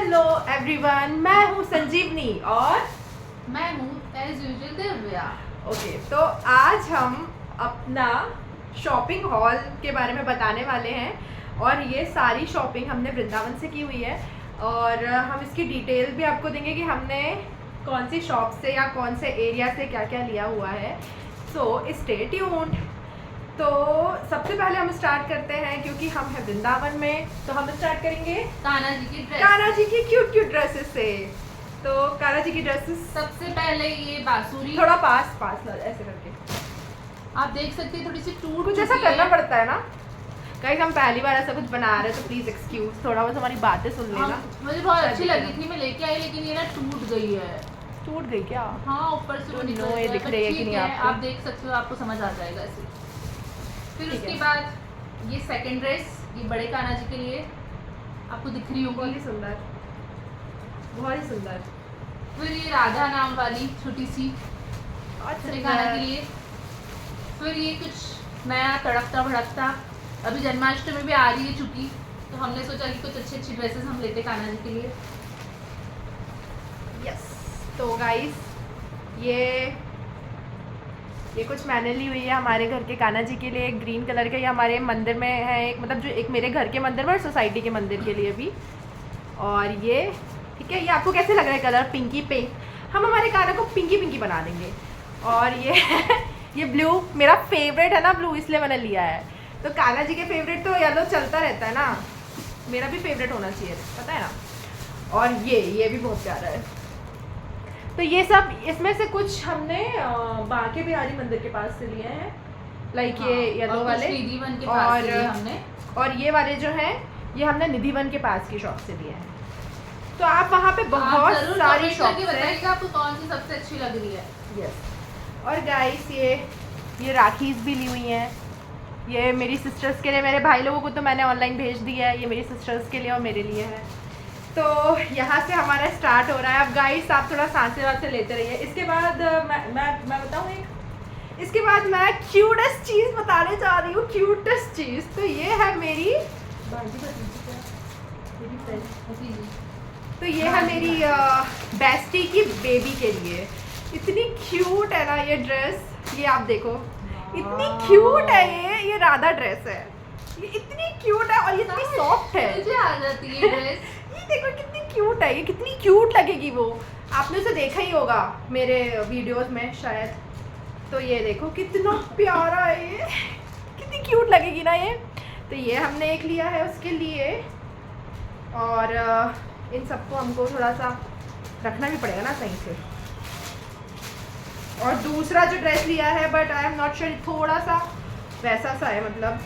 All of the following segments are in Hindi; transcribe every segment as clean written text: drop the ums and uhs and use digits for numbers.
हेलो एवरीवन, मैं हूँ संजीवनी और मैं हूँ एज यूजुअल दिव्या। ओके, तो आज हम अपना शॉपिंग हॉल के बारे में बताने वाले हैं और ये सारी शॉपिंग हमने वृंदावन से की हुई है और हम इसकी डिटेल भी आपको देंगे कि हमने कौन सी शॉप से या कौन से एरिया से क्या क्या लिया हुआ है। So stay tuned. तो सबसे पहले हम स्टार्ट करते हैं क्योंकि हम हैं वृंदावन में, तो हम स्टार्ट करेंगे कान्हा जी की ड्रेस। कान्हा जी की क्यूट क्यूट ड्रेसेस से। तो कान्हा जी की ड्रेसेस सबसे पहले ये बांसुरी, थोड़ा पास पास ऐसे करके आप देख सकते हैं थोड़ी सी टूट कुछ ऐसा करना पड़ता है ना। कहीं हम पहली बार ऐसा कुछ बना रहे हैं तो प्लीज एक्सक्यूज, थोड़ा बहुत हमारी बातें सुन लेना। मुझे बहुत अच्छी लगी थी, मैं लेके आई, लेकिन ये ना टूट गई है। टूट गई क्या? हाँ, ऊपर से वो निकल ये गया, दिख but रही है कि ठीक नहीं है, आपको? आप देख सकते हो, आपको समझ आ जाएगा ऐसे। फिर ठीक उसके है। बाद ये सेकंड ड्रेस, ये बड़े कान्हा जी के लिए, आपको दिख रही बहुत होगी। ही सुंदर, बहुत ही सुंदर। फिर ये राधा नाम वाली छोटी सी बहुत छोटे कान्हा के सुंदर। लिए। फिर ये कुछ नया तड़कता भड़कता, अभी जन्माष्टमी भी आ रही है चूंकि, तो हमने सोचा कि कुछ अच्छी अच्छी ड्रेसेस हम लेते कान्हा जी के लिए। यस, तो गाइस ये कुछ मैंने ली हुई है हमारे घर के कान्हा जी के लिए। एक ग्रीन कलर का, ये हमारे मंदिर में है, एक मतलब जो एक मेरे घर के मंदिर में और सोसाइटी के मंदिर के लिए भी। और ये ठीक है, ये आपको कैसे लग रहा है कलर? पिंकी पिंक। हम हमारे कान्हा को पिंकी पिंकी बना देंगे। और ये ये ब्लू मेरा फेवरेट है ना, ब्लू, इसलिए मैंने लिया है। तो कान्हा जी के फेवरेट तो येलो चलता रहता है ना, मेरा भी फेवरेट होना चाहिए, पता है ना। और ये भी बहुत प्यारा है। तो ये सब इसमें से कुछ हमने बांके बिहारी मंदिर के पास से लिए हैं, लाइक ये येलो वाले। निधिवन के पास से लिए हमने। और ये वाले जो हैं ये हमने निधिवन के पास की शॉप से लिए हैं। तो आप वहाँ पे बहुत सारी शॉप है, बताइएगा आपको कौन सी सबसे अच्छी लग रही है। यस। और गाइस ये राखीज भी ली हुई हैं। ये मेरी सिस्टर्स के लिए, मेरे भाई लोगों को तो मैंने ऑनलाइन भेज दिया है, ये मेरी सिस्टर्स के लिए और मेरे लिए है। तो यहाँ से हमारा स्टार्ट हो रहा है। अब गाइस आप थोड़ा सांसे वासे लेते रहिए। इसके बाद मैं बताऊँ एक, इसके बाद मैं क्यूटेस्ट चीज़ बताने जा रही हूँ। क्यूटेस्ट चीज़ तो ये है मेरी तो ये है मेरी बेस्टी की बेबी के लिए। इतनी क्यूट है ना ये ड्रेस, ये आप देखो, इतनी क्यूट है ये राधा ड्रेस है। ये इतनी क्यूट है और ये इतनी सॉफ्ट है। मुझे आ जाती है ड्रेस। ये देखो कितनी क्यूट है, ये कितनी क्यूट लगेगी। वो आपने उसे देखा ही होगा मेरे वीडियोस में शायद। तो ये देखो कितना प्यारा है ये, कितनी क्यूट लगेगी ना ये। तो ये हमने एक लिया है उसके लिए। और इन सबको हमको थोड़ा सा रखना भी पड़ेगा ना सही से। और दूसरा जो ड्रेस लिया है, but I am not sure, थोड़ा सा वैसा सा है, मतलब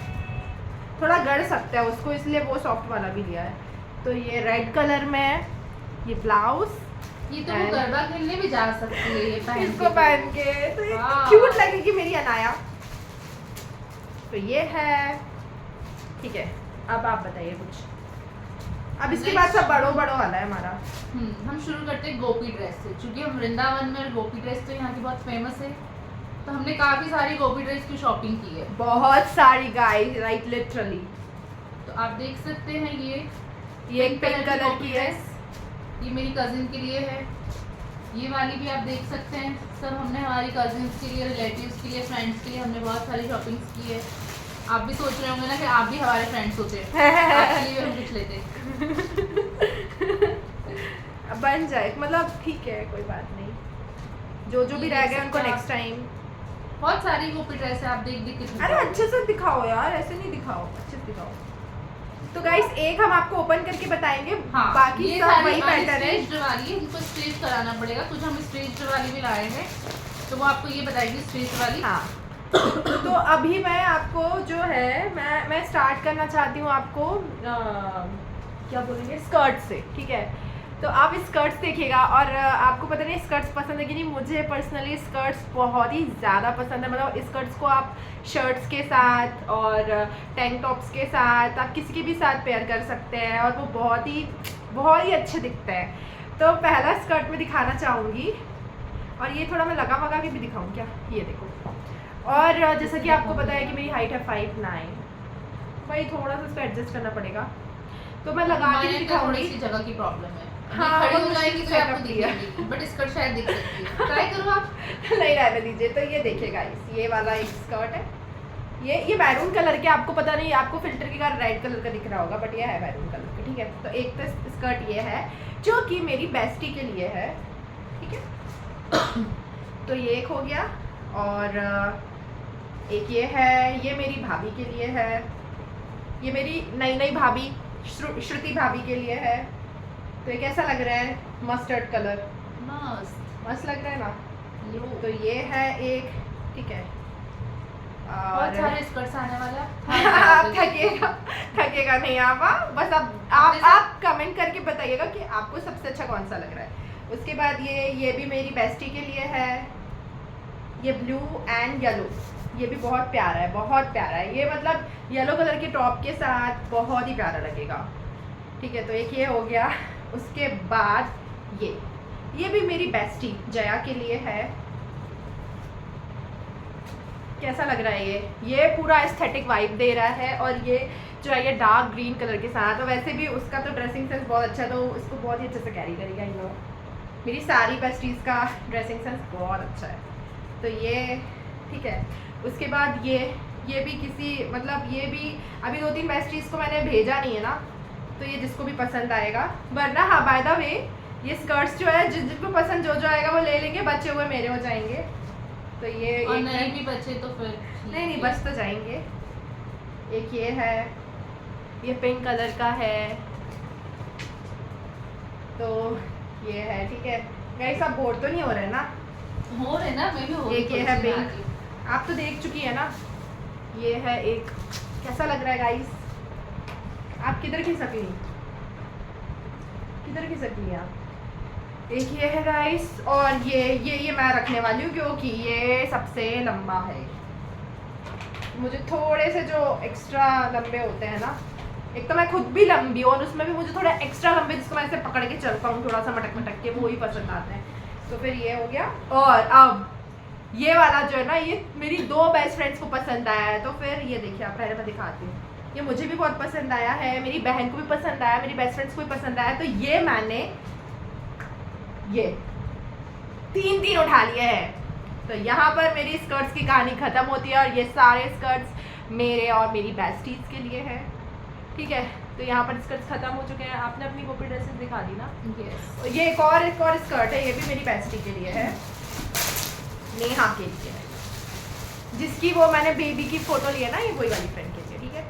थोड़ा गड़ सकता है उसको, इसलिए वो सॉफ्ट वाला भी लिया है। तो ये रेड कलर में है, ये ब्लाउज, ये तो वो गरबा खेलने भी जा सकती है ये पहन इसको पहन के, तो ये हाँ। क्यूट लगेगी मेरी अनाया। तो ये है, ठीक है। अब आप बताइए कुछ। अब इसके बाद सब बड़ों वाला है हमारा। हम शुरू करते हैं गोपी ड्रेस से, क्योंकि हम वृंदावन में गोपी ड्रेस तो यहाँ की बहुत फेमस है, तो हमने काफी सारी गोपी ड्रेस की शॉपिंग की है। बहुत सारी गाइस, राइट, लिटरली। तो आप देख सकते हैं ये एक पिंक कलर की है, ये मेरी कजिन के लिए है। ये वाली भी आप देख सकते हैं। सब हमने हमारी कजिन्स के लिए, रिलेटिव्स के लिए, फ्रेंड्स के लिए हमने बहुत सारी शॉपिंग्स की है। आप भी सोच रहे होंगे ना कि आप भी हमारे फ्रेंड्स होते हैं, आपके लिए हम कुछ लेते। बन जाए, मतलब ठीक है, कोई बात नहीं। जो भी रह गए उनको नेक्स्ट टाइम। बहुत सारी गोपी ड्रेस है, आप देख के। अरे अच्छे से दिखाओ यार, ऐसे नहीं दिखाओ, अच्छे से दिखाओ। तो गाइस एक हम आपको ओपन करके बताएंगे। हाँ, बाकी ये सब वही पैटर्न है। स्ट्रेच्ड वाली है, इनको स्ट्रेच कराना पड़ेगा। कुछ हम स्ट्रेच्ड वाली भी लाए हैं, तो वो आपको ये बताएगी स्ट्रेच वाली। हाँ। तो अभी मैं आपको जो है, मैं स्टार्ट करना चाहती हूँ आपको क्या बोलेंगे, स्कर्ट से, ठीक है। तो आप स्कर्ट्स देखिएगा और आपको पता नहीं स्कर्ट्स पसंद है कि नहीं। मुझे पर्सनली स्कर्ट्स बहुत ही ज़्यादा पसंद है। मतलब स्कर्ट्स को आप शर्ट्स के साथ और टैंक टॉप्स के साथ, आप किसी के भी साथ पेयर कर सकते हैं और वो बहुत ही अच्छे दिखते हैं। तो पहला स्कर्ट मैं दिखाना चाहूँगी, और ये थोड़ा मैं लगा के भी दिखाऊँ क्या, ये देखो। और जैसा कि आपको पता है कि मेरी हाइट है 5'9", भाई थोड़ा सा इसको एडजस्ट करना पड़ेगा। तो मैं लगा के थोड़ी दिखाऊंगी। सी जगह की प्रॉब्लम है। हाँ, खड़ी वो हो जाएगी तो setup आपको किया। दिखेगी, बट स्कर्ट शायद दिख सकती है। ट्राई करो आप। नहीं रहने दीजिए। तो ये देखिए गाइस, ये वाला एक स्कर्ट है, ये मैरून कलर के, आपको पता नहीं, आपको फिल्टर के कारण रेड कलर का दिख रहा होगा, बट ये है मैरून कलर का, ठीक है। तो एक तो स्कर्ट ये है जो कि मेरी बेस्टी के लिए है, ठीक है। तो ये एक हो गया, और एक ये है, ये मेरी भाभी के लिए है, ये मेरी नई भाभी श्रुति भाभी के लिए है। तो ये कैसा लग रहा है? मस्टर्ड कलर, मस्त लग रहा है ना। तो ये है एक, ठीक है। बहुत सारे स्कर्ट्स आने वाला है। आप थकेगा नहीं आप, बस आप कमेंट करके बताइएगा कि आपको सबसे अच्छा कौन सा लग रहा है। उसके बाद ये भी मेरी बेस्टी के लिए है, ये ब्लू एंड येलो, ये भी बहुत प्यारा है, बहुत प्यारा है। ये मतलब येलो कलर के टॉप के साथ बहुत ही प्यारा लगेगा, ठीक है। तो एक ये हो गया। उसके बाद ये भी मेरी बेस्टी जया के लिए है। कैसा लग रहा है ये पूरा एस्थेटिक वाइब दे रहा है, और ये जो है ये डार्क ग्रीन कलर के साथ। और वैसे भी उसका तो ड्रेसिंग सेंस बहुत अच्छा है, तो इसको बहुत ही अच्छे से कैरी करेगा इन लोग। मेरी सारी बेस्टीज़ का ड्रेसिंग सेंस बहुत अच्छा है। तो ये ठीक है। उसके बाद ये भी किसी मतलब ये भी अभी 2-3 बेस्टीज़ को मैंने भेजा नहीं है ना, तो ये जिसको भी पसंद आएगा। वरना हाँ, बाय द वे ये स्कर्ट्स जो है जिनको पसंद जो आएगा वो ले लेंगे, बचे हुए मेरे हो जाएंगे। तो ये और एक नहीं भी बचे तो फिर नहीं बच तो जाएंगे। एक ये है, ये पिंक कलर का है, तो ये है, ठीक है। गाइस आप बोर तो नहीं हो रहे ना? हो रहे ना, मैं भी हो रही। एक ये है पिंक, आप तो देख चुकी है ना। ये है एक, कैसा लग रहा है गाइस? आप किधर खिसक ली आप? एक ये है गाइस, और ये मैं रखने वाली हूँ क्योंकि ये सबसे लंबा है। मुझे थोड़े से जो एक्स्ट्रा लंबे होते हैं ना, एक तो मैं खुद भी लंबी हूँ और उसमें भी मुझे थोड़ा एक्स्ट्रा लंबे जिसको मैं ऐसे पकड़ के चल पाऊँ थोड़ा सा मटक के, वो ही पसंद आते हैं। तो फिर ये हो गया। और अब ये वाला जो है ना, ये मेरी 2 बेस्ट फ्रेंड्स को पसंद आया है। तो फिर ये देखिए, आप पहले मैं दिखाती हूँ। ये मुझे भी बहुत पसंद आया है, मेरी बहन को भी पसंद आया, मेरी बेस्ट फ्रेंड्स को भी पसंद आया। तो ये मैंने ये 3 उठा लिए हैं। तो यहाँ पर मेरी स्कर्ट्स की कहानी खत्म होती है, और ये सारे स्कर्ट्स मेरे और मेरी बेस्टीज के लिए है, ठीक है। तो यहाँ पर स्कर्ट्स खत्म हो चुके हैं। आपने अपनी कॉपी ड्रेसेस दिखा दी ना? यस। ये एक और स्कर्ट है, ये भी मेरी बेस्टी के लिए है, नेहा के लिए है, जिसकी वो मैंने बेबी की फोटो ली है ना, ये वही वाली फ्रेंड के लिए, ठीक है।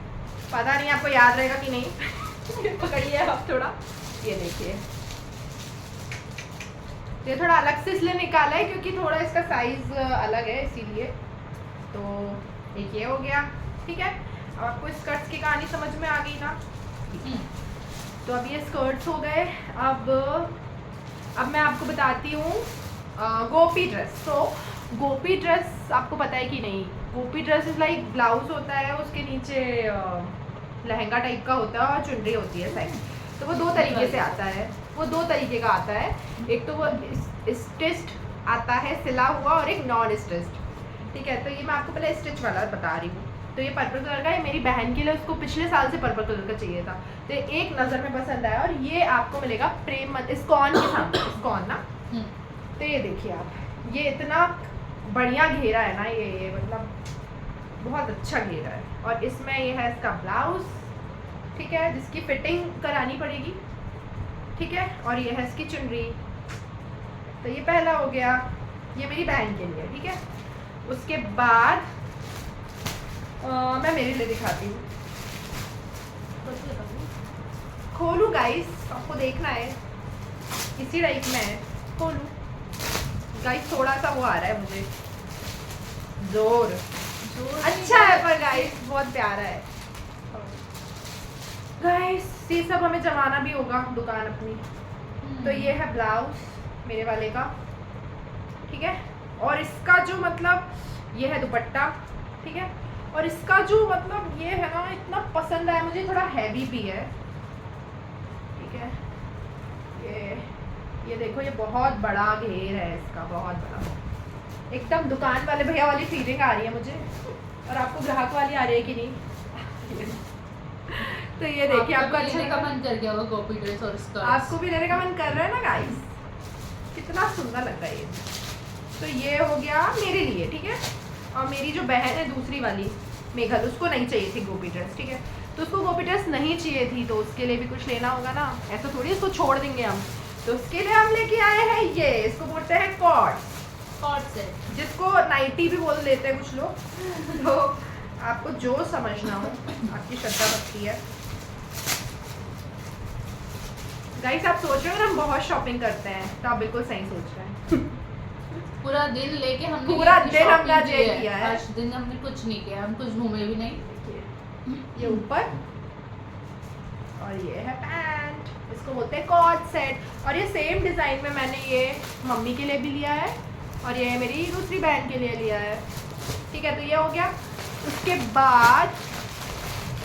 पता नहीं आपको याद रहेगा कि नहीं। पकड़िए आप थोड़ा, ये देखिए। ये थोड़ा अलग से इसलिए निकाला है क्योंकि थोड़ा इसका साइज अलग है, इसीलिए। तो एक ये हो गया, ठीक है। अब आपको स्कर्ट्स की कहानी समझ में आ गई ना? तो अब ये स्कर्ट्स हो गए। अब मैं आपको बताती हूँ गोपी ड्रेस। तो गोपी ड्रेस आपको पता है कि नहीं? गोपी ड्रेस इज लाइक ब्लाउज होता है, उसके नीचे लहंगा टाइप का होता है और चुनरी होती है साइड। तो वो 2 तरीके से आता है, वो 2 तरीके का आता है। एक तो वो स्टिच्ड आता है, सिला हुआ, और एक नॉन स्टिच्ड, ठीक है। तो ये मैं आपको पहले स्टिच वाला बता रही हूँ। तो ये पर्पल कलर का है, मेरी बहन के लिए, उसको पिछले साल से पर्पल कलर का चाहिए था, तो एक नज़र में पसंद आया। और ये आपको मिलेगा प्रेम इस्कॉन के सामने, इस्कॉन ना। तो ये देखिए आप, ये इतना बढ़िया घेरा है ना, ये मतलब बहुत अच्छा घेरा है। और इसमें ये है इसका ब्लाउज, ठीक है, जिसकी फिटिंग करानी पड़ेगी, ठीक है। और ये है इसकी चुनरी। तो ये पहला हो गया, ये मेरी बहन के लिए, ठीक है। उसके बाद मैं मेरे लिए दिखाती हूँ। खोलूँ गाइस, आपको देखना है, इसी टाइप में है, खोलूँ गाइस। थोड़ा सा वो आ रहा है मुझे जोर अच्छा है, पर गाइस बहुत प्यारा है गाइस। ये सब हमें जमाना भी होगा दुकान अपनी। तो ये है ब्लाउज मेरे वाले का, ठीक है। और इसका जो मतलब ये है दुपट्टा, ठीक है। और इसका जो मतलब ये है ना, इतना पसंद आया मुझे, थोड़ा हैवी भी है, ठीक है। ये देखो, ये बहुत बड़ा घेर है इसका, बहुत बड़ा, एकदम दुकान वाले भैया वाली फीलिंग आ रही है मुझे। और आपको ग्राहक वाली आ रही है कि नहीं? तो ये देखिए आपको अच्छा लेने का लगा? मन कर गया होगा कॉपी ड्रेस और स्कर्ट। आपको भी लेने का मन कर रहा है ना गाइस? कितना सुंदर लग रहा है ये। तो ये हो गया मेरे लिए, ठीक है। और मेरी जो बहन है दूसरी वाली मेघल, उसको नहीं चाहिए थी गोपी ड्रेस, ठीक है। तो उसको गोपी ड्रेस नहीं चाहिए थी, तो उसके लिए भी कुछ लेना होगा ना, ऐसा थोड़ी इसको छोड़ देंगे हम। तो उसके लिए हम लेके आए हैं ये, इसको बोलते हैं कॉर्ड सेट, जिसको नाइटी भी बोल लेते हैं कुछ लोग। तो आपको जो समझना हो, आपकी श्रद्धा भक्ति है। गाइस आप सोच रहे हो ना हम बहुत शॉपिंग करते हैं, तो आप बिल्कुल सही सोच रहे हैं। पूरा दिन लेके हमने पूरा ये दिन हमने shopping ये की किया है। आज दिन हमने कुछ नहीं किया, हम कुछ घूमे भी नहीं। ये ऊपर और ये है पैंट, इसको बोलते हैं कॉर्ड सेट। और ये सेम डिजाइन में मैंने ये मम्मी के लिए भी लिया है और ये मेरी दूसरी बहन के लिए लिया है, ठीक है। तो ये हो गया। उसके बाद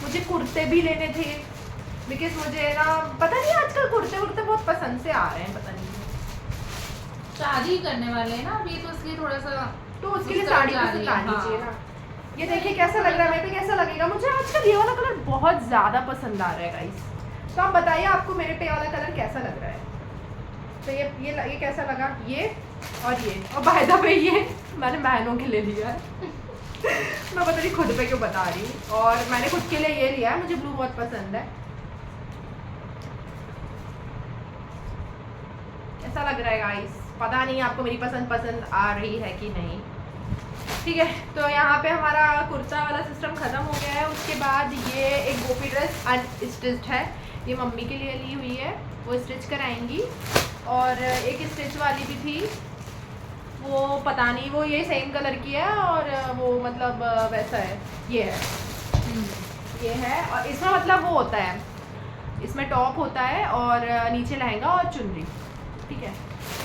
मुझे कुर्ते भी लेने थे, बिकॉज मुझे ना पता नहीं आजकल कुर्ते बहुत पसंद से आ रहे हैं, पता नहीं। शादी करने वाले हैं ना अभी, तो इसलिए थोड़ा सा, तो उसके लिए साड़ी पसंद आनी चाहिए ना। ये देखिए कैसा लग रहा है, मेरे पे कैसा लगेगा। मुझे आजकल ये वाला कलर बहुत ज़्यादा पसंद आ रहा है गाइस। तो आप बताइए आपको मेरे पे वाला कलर कैसा लग रहा है। तो ये कैसा लगा, ये और ये। और बाय द वे ये मैंने बहनों के लिए लिया है। मैं पता नहीं खुद पे क्यों बता रही हूँ। और मैंने खुद के लिए ये लिया है, मुझे ब्लू बहुत पसंद है। ऐसा लग रहा है गाइस, पता नहीं आपको मेरी पसंद आ रही है कि नहीं, ठीक है। तो यहाँ पे हमारा कुर्ता वाला सिस्टम ख़त्म हो गया है। उसके बाद ये एक गोपी ड्रेस अनस्टिच्ड है, ये मम्मी के लिए ली हुई है, वो स्टिच कराएंगी। और एक स्टिच वाली भी थी, वो पता नहीं, वो ये सेम कलर की है और वो मतलब वैसा है, ये है, ये है। और इसमें मतलब वो होता है, इसमें टॉप होता है और नीचे लहंगा और चुनरी, ठीक है।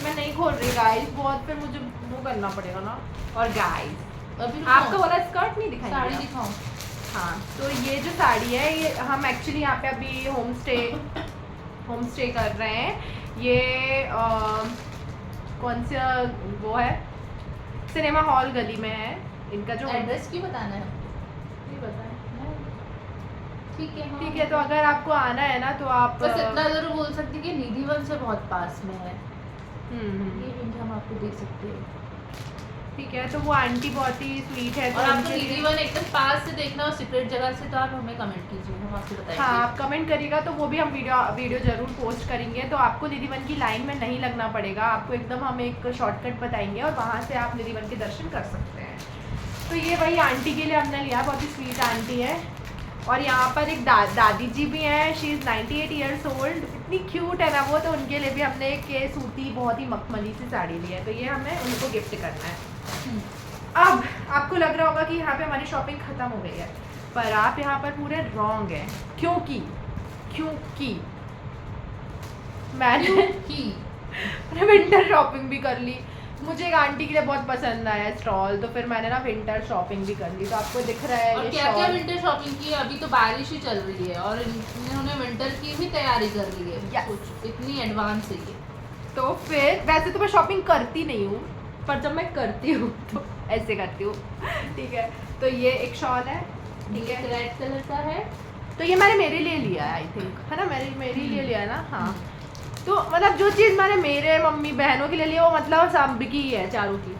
मैं नहीं खोल रही गाइस, बहुत फिर मुझे वो करना पड़ेगा ना। और गाइस अभी आपको वाला स्कर्ट नहीं दिखाई, साड़ी दिखाओ। हाँ, तो ये जो साड़ी है, ये हम एक्चुअली यहाँ पे अभी होम स्टे कर रहे हैं। ये कौन सा वो है, सिनेमा हॉल गली में है इनका जो एड्रेस क्यों बताना है? नहीं बताया, ठीक है, हाँ। ठीक है। तो अगर आपको आना है ना तो आप बस इतना जरूर बोल सकती कि निधिवन से बहुत पास में है, हम्म, ये हिंट हम आपको दे सकते हैं, ठीक है। तो वो आंटी बहुत ही स्वीट है, तो और आपको उनके लिए- निधिवन एकदम पास से देखना और सीक्रेट जगह से, तो आप हमें कमेंट कीजिए, हम आपको बताएंगे। हाँ, आप कमेंट करिएगा तो वो भी हम वीडियो जरूर पोस्ट करेंगे। तो आपको निधिवन की लाइन में नहीं लगना पड़ेगा, आपको एकदम हम एक शॉर्टकट बताएंगे और वहाँ से आप निधिवन के दर्शन कर सकते हैं। तो ये वही आंटी के लिए हमने लिया, बहुत ही स्वीट आंटी है। और यहाँ पर एक दादी जी भी हैं, शी इज़ 98 ईयर्स ओल्ड, इतनी क्यूट है ना वो। तो उनके लिए भी हमने एक सूती बहुत ही मखमली सी साड़ी ली है, तो ये हमें उनको गिफ्ट करना है। अब आपको लग रहा होगा कि यहाँ पे हमारी शॉपिंग ख़त्म हो गई है, पर आप यहाँ पर पूरे रॉन्ग हैं। क्योंकि मैंने विंटर शॉपिंग भी कर ली। मुझे एक आंटी के लिए बहुत पसंद आया स्टॉल, तो फिर मैंने ना विंटर शॉपिंग भी कर ली। तो आपको दिख रहा है और ये क्या क्या शॉल। विंटर शॉपिंग की है? अभी तो बारिश ही चल रही है और इन्होंने विंटर की भी तैयारी कर ली है। Yes. कुछ इतनी एडवांस है ये। तो फिर वैसे तो मैं शॉपिंग करती नहीं हूँ, पर जब मैं करती हूँ तो ऐसे करती हूँ, ठीक है। तो ये एक शॉल है, ठीक है, रेड कलर का है। तो ये मैंने मेरे लिए लिया है, आई थिंक, है ना, मेरे लिए लिया है ना। हाँ, तो मतलब जो चीज़ मैंने मेरे मम्मी बहनों के लिए लिया, वो मतलब सब की ही है, चारों की।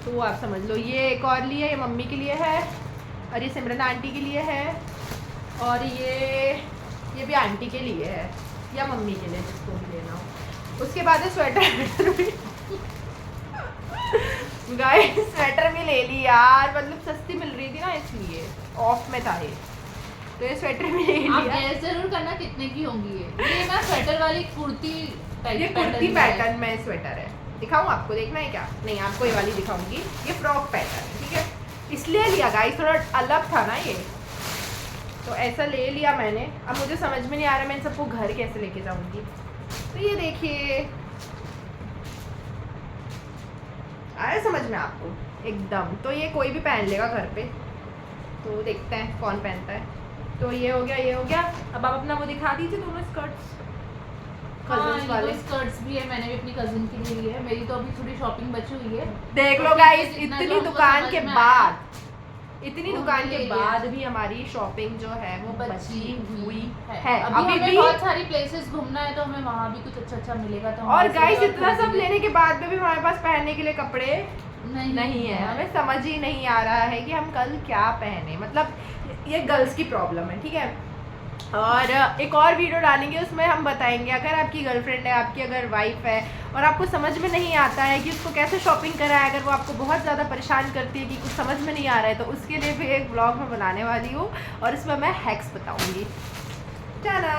तो वो आप समझ लो। ये एक और लिए, ये मम्मी के लिए है, और ये सिमरन आंटी के लिए है, और ये भी आंटी के लिए है, या मम्मी के लिए, जिसको भी लेना हो। उसके बाद है स्वेटर भी गाइस, स्वेटर भी ले ली यार, मतलब सस्ती मिल रही थी ना, इसलिए ऑफ में था ये, तो ये स्वेटर भी ले आप लिया। गैस जरूर करना कितने की होंगी ये ना स्वेटर वाली कुर्ती टाइप ये कुर्ती पैटर्न में स्वेटर है, दिखाऊं आपको, देखना है क्या? नहीं, आपको ये वाली दिखाऊंगी। ये फ्रॉक पैटर्न है, ठीक है, इसलिए लिया गाइस, थोड़ा अलग था ना ये, तो ऐसा ले लिया मैंने। अब मुझे समझ में नहीं आ रहा मैं इन सबको घर कैसे लेके जाऊंगी। तो ये देखिए, आया समझ में आपको एकदम? तो ये कोई भी पहन लेगा घर पे, तो देखते हैं कौन पहनता है। तो ये हो गया, ये हो गया। अब आप अपना वो दिखा दीजिए, दोनों स्कर्ट्स। कजन्स वाले स्कर्ट्स भी है, मैंने भी अपनी कजिन के लिए ली है। मेरी तो अभी थोड़ी शॉपिंग बची हुई है। देख लो गाइस, इतनी दुकान के बाद इतनी वो दुकान ले के लिया। बाद भी हमारी शॉपिंग जो है वो बची हुई है अभी अभी हमें भी। बहुत सारी प्लेसेस घूमना है तो हमें वहाँ भी कुछ अच्छा मिलेगा तो हम और वहाँ से गाइस भी इतना सब खरीदेंगे। लेने के बाद में भी हमारे पास पहनने के लिए कपड़े नहीं है। यार। हमें समझ ही नहीं आ रहा है कि हम कल क्या पहने, मतलब ये गर्ल्स की प्रॉब्लम है, ठीक है। और एक और वीडियो डालेंगे उसमें हम बताएंगे, अगर आपकी गर्लफ्रेंड है, आपकी अगर वाइफ है और आपको समझ में नहीं आता है कि उसको कैसे शॉपिंग कराए, अगर वो आपको बहुत ज़्यादा परेशान करती है कि कुछ समझ में नहीं आ रहा है, तो उसके लिए भी एक ब्लॉग मैं बनाने वाली हूँ और इसमें मैं हैक्स बताऊँगी। टाना,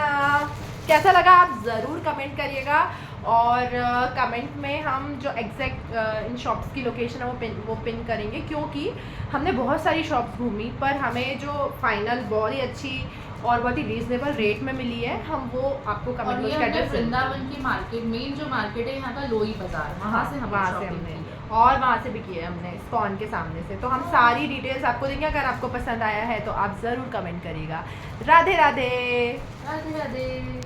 कैसा लगा आप ज़रूर कमेंट करिएगा। और कमेंट में हम जो एग्जैक्ट इन शॉप्स की लोकेशन है वो पिन करेंगे, क्योंकि हमने बहुत सारी शॉप्स घूमी पर हमें जो फाइनल बहुत ही अच्छी और बहुत ही रीजनेबल रेट में मिली है, हम वो आपको और कमेंट ये बॉक्स का हमने एड्रेस वृंदावन की मार्केट, मेन जो मार्केट है यहाँ का लोई बाजार, वहाँ से वहाँ से shopping हमने की है। और वहाँ से भी किए हमने स्कॉन के सामने से। तो हम सारी डिटेल्स आपको देंगे, अगर आपको पसंद आया है तो आप ज़रूर कमेंट करिएगा। राधे राधे। राधे राधे।